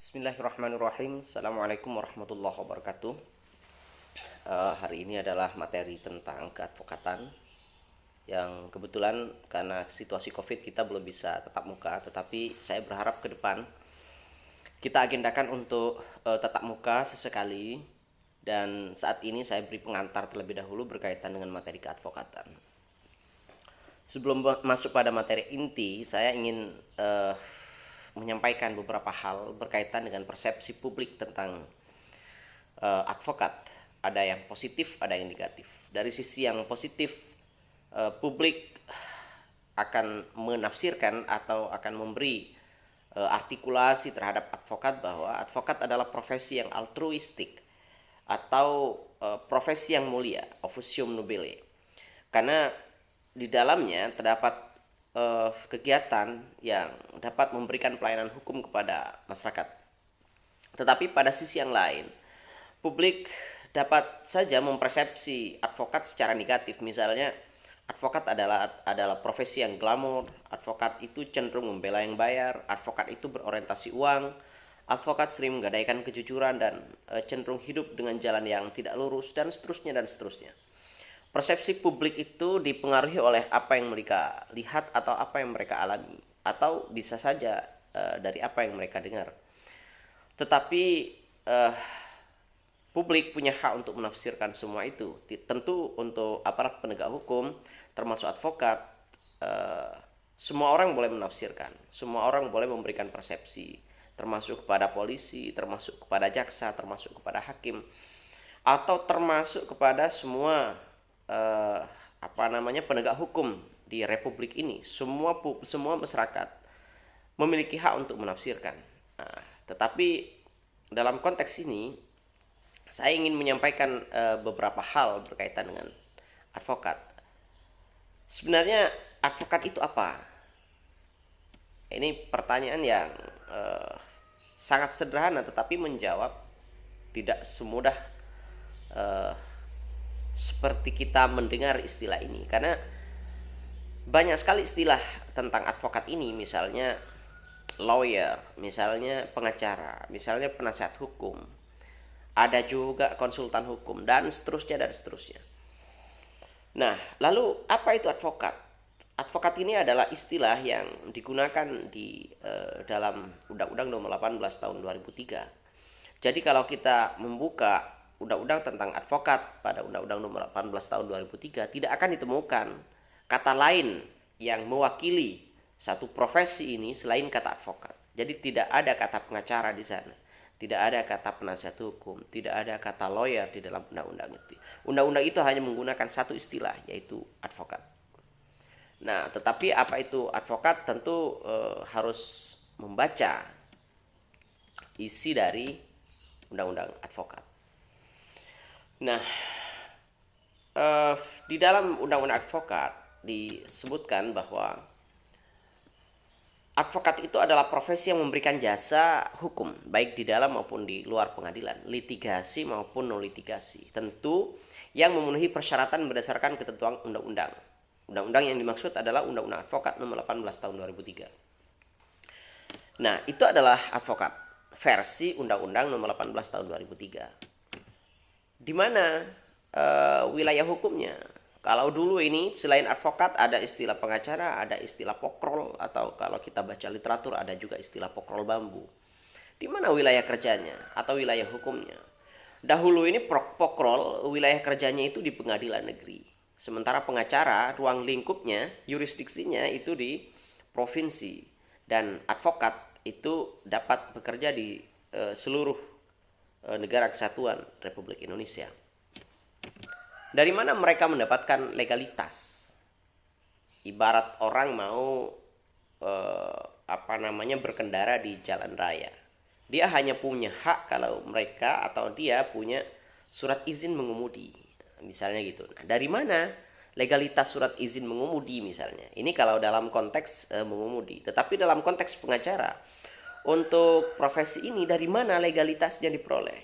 Bismillahirrahmanirrahim. Assalamualaikum warahmatullahi wabarakatuh. Hari ini adalah materi tentang keadvokatan yang kebetulan karena situasi COVID kita belum bisa tatap muka, tetapi saya berharap ke depan kita agendakan untuk tatap muka sesekali, dan saat ini saya beri pengantar terlebih dahulu berkaitan dengan materi keadvokatan. Sebelum masuk pada materi inti, saya ingin menyampaikan beberapa hal berkaitan dengan persepsi publik tentang advokat. Ada yang positif, ada yang negatif. Dari sisi yang positif, publik akan menafsirkan atau akan memberi artikulasi terhadap advokat bahwa advokat adalah profesi yang altruistik atau profesi yang mulia, officium nobile. Karena di dalamnya terdapat kegiatan yang dapat memberikan pelayanan hukum kepada masyarakat. Tetapi pada sisi yang lain, publik dapat saja mempersepsi advokat secara negatif. Misalnya, advokat adalah profesi yang glamor, advokat itu cenderung membela yang bayar, advokat itu berorientasi uang, advokat sering menggadaikan kejujuran dan cenderung hidup dengan jalan yang tidak lurus, dan seterusnya dan seterusnya. Persepsi publik itu dipengaruhi oleh apa yang mereka lihat atau apa yang mereka alami, atau bisa saja dari apa yang mereka dengar. Tetapi publik punya hak untuk menafsirkan semua itu. Tentu untuk aparat penegak hukum, termasuk advokat, semua orang boleh menafsirkan, semua orang boleh memberikan persepsi, termasuk kepada polisi, termasuk kepada jaksa, termasuk kepada hakim, atau termasuk kepada semua penegak hukum di republik ini. Semua masyarakat memiliki hak untuk menafsirkan. Tetapi dalam konteks ini saya ingin menyampaikan beberapa hal berkaitan dengan advokat. Sebenarnya advokat itu apa? Ini pertanyaan yang sangat sederhana, tetapi menjawab tidak semudah seperti kita mendengar istilah ini, karena banyak sekali istilah tentang advokat ini, misalnya lawyer, misalnya pengacara, misalnya penasihat hukum, ada juga konsultan hukum, dan seterusnya dan seterusnya. Nah, lalu apa itu advokat? Advokat ini adalah istilah yang digunakan di dalam Undang-Undang Nomor 18 Tahun 2003. Jadi kalau kita membuka Undang-Undang tentang advokat pada Undang-Undang Nomor 18 Tahun 2003, tidak akan ditemukan kata lain yang mewakili satu profesi ini selain kata advokat. Jadi tidak ada kata pengacara di sana, tidak ada kata penasihat hukum, tidak ada kata lawyer di dalam undang-undang itu. Undang-undang itu hanya menggunakan satu istilah, yaitu advokat. Nah, tetapi apa itu advokat? Tentu harus membaca isi dari undang-undang advokat. Nah, di dalam undang-undang advokat disebutkan bahwa advokat itu adalah profesi yang memberikan jasa hukum, baik di dalam maupun di luar pengadilan, litigasi maupun non litigasi, tentu yang memenuhi persyaratan berdasarkan ketentuan undang-undang. Undang-undang yang dimaksud adalah Undang-Undang Advokat Nomor 18 Tahun 2003. Nah, itu adalah advokat versi Undang-Undang Nomor 18 Tahun 2003. Di mana wilayah hukumnya? Kalau dulu ini selain advokat ada istilah pengacara, ada istilah pokrol, atau kalau kita baca literatur ada juga istilah pokrol bambu. Di mana wilayah kerjanya atau wilayah hukumnya? Dahulu ini pokrol wilayah kerjanya itu di pengadilan negeri. Sementara pengacara ruang lingkupnya, yurisdiksinya itu di provinsi, dan advokat itu dapat bekerja di seluruh negara kesatuan Republik Indonesia. Dari mana mereka mendapatkan legalitas? Ibarat orang mau berkendara di jalan raya, dia hanya punya hak kalau mereka atau dia punya surat izin mengemudi, misalnya gitu. Nah, dari mana legalitas surat izin mengemudi misalnya? Ini kalau dalam konteks mengemudi. Tetapi dalam konteks pengacara, untuk profesi ini dari mana legalitasnya diperoleh?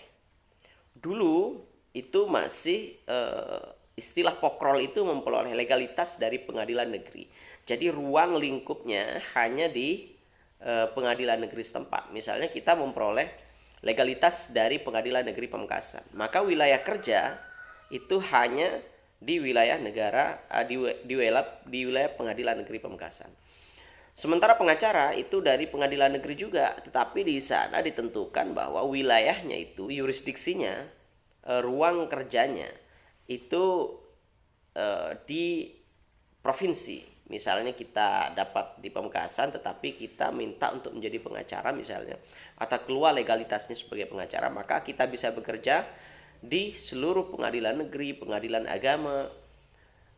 Dulu itu masih istilah pokrol itu memperoleh legalitas dari pengadilan negeri. Jadi ruang lingkupnya hanya di pengadilan negeri setempat. Misalnya kita memperoleh legalitas dari pengadilan negeri Pamekasan, maka wilayah kerja itu hanya di wilayah negara, di wilayah pengadilan negeri Pamekasan. Sementara pengacara itu dari pengadilan negeri juga, tetapi di sana ditentukan bahwa wilayahnya itu, yurisdiksinya, ruang kerjanya itu di provinsi. Misalnya kita dapat di Pamekasan tetapi kita minta untuk menjadi pengacara misalnya, atau keluar legalitasnya sebagai pengacara, maka kita bisa bekerja di seluruh pengadilan negeri, pengadilan agama,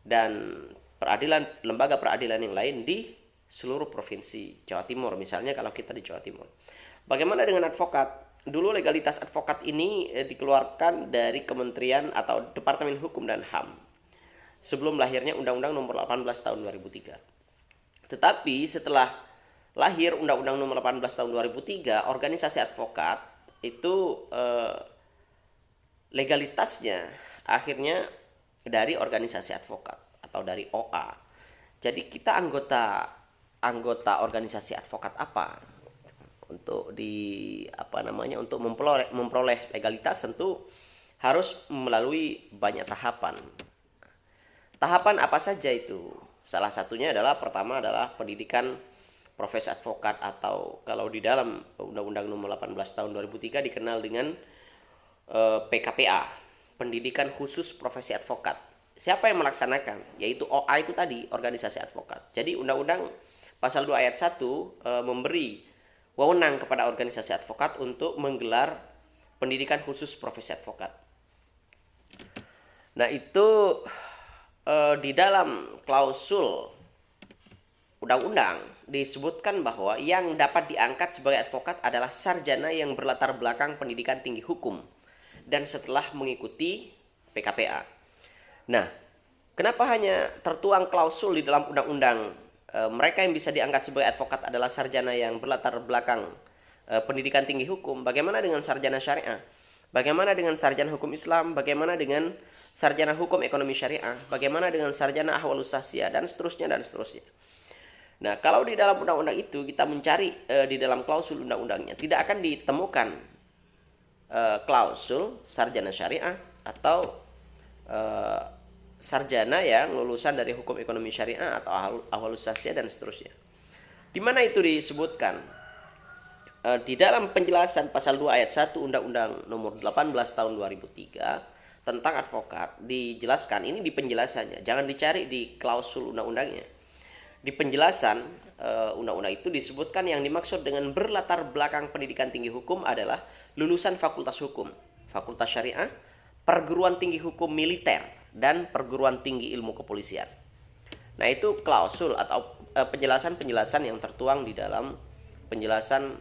dan lembaga peradilan yang lain di seluruh provinsi Jawa Timur, misalnya kalau kita di Jawa Timur. Bagaimana dengan advokat? Dulu legalitas advokat ini dikeluarkan dari Kementerian atau Departemen Hukum dan HAM sebelum lahirnya Undang-Undang Nomor 18 Tahun 2003. Tetapi setelah lahir Undang-Undang Nomor 18 Tahun 2003, organisasi advokat itu legalitasnya akhirnya dari organisasi advokat atau dari OA. Jadi kita anggota organisasi advokat apa untuk untuk memperoleh legalitas tentu harus melalui banyak tahapan. Tahapan apa saja itu? Salah satunya adalah pertama adalah pendidikan profesi advokat, atau kalau di dalam Undang-Undang Nomor 18 Tahun 2003 dikenal dengan PKPA, Pendidikan Khusus Profesi Advokat. Siapa yang melaksanakan? Yaitu OA itu tadi, organisasi advokat. Jadi Undang-Undang Pasal 2 ayat 1 memberi wewenang kepada organisasi advokat untuk menggelar pendidikan khusus profesi advokat. Nah, itu di dalam klausul undang-undang disebutkan bahwa yang dapat diangkat sebagai advokat adalah sarjana yang berlatar belakang pendidikan tinggi hukum dan setelah mengikuti PKPA. Nah, kenapa hanya tertuang klausul di dalam undang-undang mereka yang bisa diangkat sebagai advokat adalah sarjana yang berlatar belakang pendidikan tinggi hukum? Bagaimana dengan sarjana syariah? Bagaimana dengan sarjana hukum Islam? Bagaimana dengan sarjana hukum ekonomi syariah? Bagaimana dengan sarjana ahwalus sahsiah? Dan seterusnya dan seterusnya. Nah, kalau di dalam undang-undang itu kita mencari di dalam klausul undang-undangnya, tidak akan ditemukan klausul sarjana syariah atau sarjana yang lulusan dari hukum ekonomi syariah atau ahwalus sahsiah dan seterusnya. Di mana itu disebutkan? Di dalam penjelasan pasal 2 ayat 1 Undang-Undang Nomor 18 Tahun 2003 tentang advokat dijelaskan, ini di penjelasannya, jangan dicari di klausul undang-undangnya. Di penjelasan undang-undang itu disebutkan yang dimaksud dengan berlatar belakang pendidikan tinggi hukum adalah lulusan fakultas hukum, fakultas syariah, perguruan tinggi hukum militer, dan perguruan tinggi ilmu kepolisian. Nah, itu klausul atau penjelasan-penjelasan yang tertuang di dalam penjelasan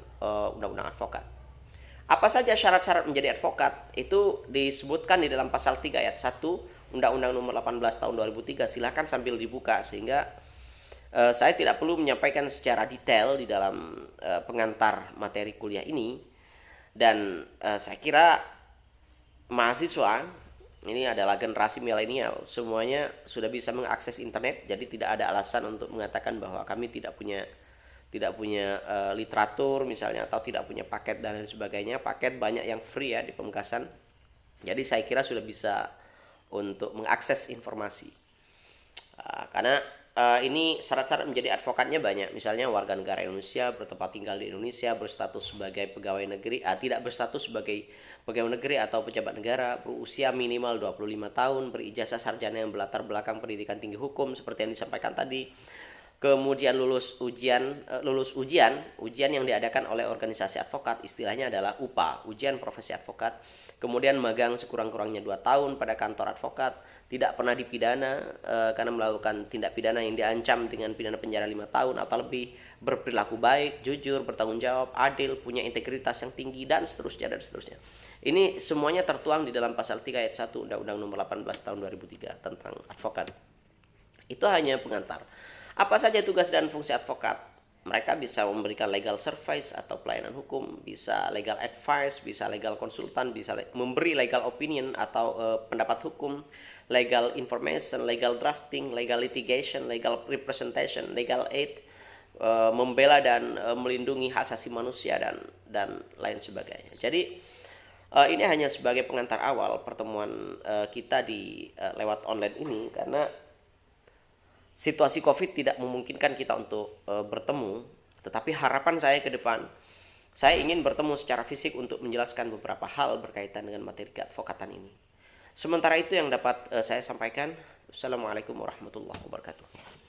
undang-undang advokat. Apa saja syarat-syarat menjadi advokat? Itu disebutkan di dalam pasal 3 ayat 1 Undang-Undang Nomor 18 Tahun 2003. Silakan sambil dibuka sehingga saya tidak perlu menyampaikan secara detail di dalam pengantar materi kuliah ini. Dan saya kira mahasiswa ini adalah generasi milenial, semuanya sudah bisa mengakses internet, jadi tidak ada alasan untuk mengatakan bahwa kami tidak punya literatur misalnya, atau tidak punya paket dan lain sebagainya. Paket banyak yang free ya di Pamekasan, jadi saya kira sudah bisa untuk mengakses informasi. Karena ini syarat-syarat menjadi advokatnya banyak, misalnya warga negara Indonesia, bertempat tinggal di Indonesia, berstatus sebagai pegawai negeri, tidak berstatus sebagai pegawai negeri atau pejabat negara, berusia minimal 25 tahun, berijazah sarjana yang berlatar belakang pendidikan tinggi hukum seperti yang disampaikan tadi. Kemudian lulus ujian yang diadakan oleh organisasi advokat, istilahnya adalah UPA, ujian profesi advokat. Kemudian magang sekurang-kurangnya 2 tahun pada kantor advokat, tidak pernah dipidana karena melakukan tindak pidana yang diancam dengan pidana penjara 5 tahun atau lebih, berperilaku baik, jujur, bertanggung jawab, adil, punya integritas yang tinggi, dan seterusnya dan seterusnya. Ini semuanya tertuang di dalam pasal 3 ayat 1 Undang-Undang Nomor 18 Tahun 2003 tentang advokat. Itu hanya pengantar. Apa saja tugas dan fungsi advokat? Mereka bisa memberikan legal service atau pelayanan hukum, bisa legal advice, bisa legal konsultan, bisa memberi legal opinion atau pendapat hukum, legal information, legal drafting, legal litigation, legal representation, legal aid, membela dan melindungi hak asasi manusia dan lain sebagainya. Jadi ini hanya sebagai pengantar awal pertemuan kita di lewat online ini, karena situasi Covid tidak memungkinkan kita untuk bertemu. Tetapi harapan saya ke depan, saya ingin bertemu secara fisik untuk menjelaskan beberapa hal berkaitan dengan materi keadvokatan ini. Sementara itu yang dapat saya sampaikan. Assalamualaikum warahmatullahi wabarakatuh.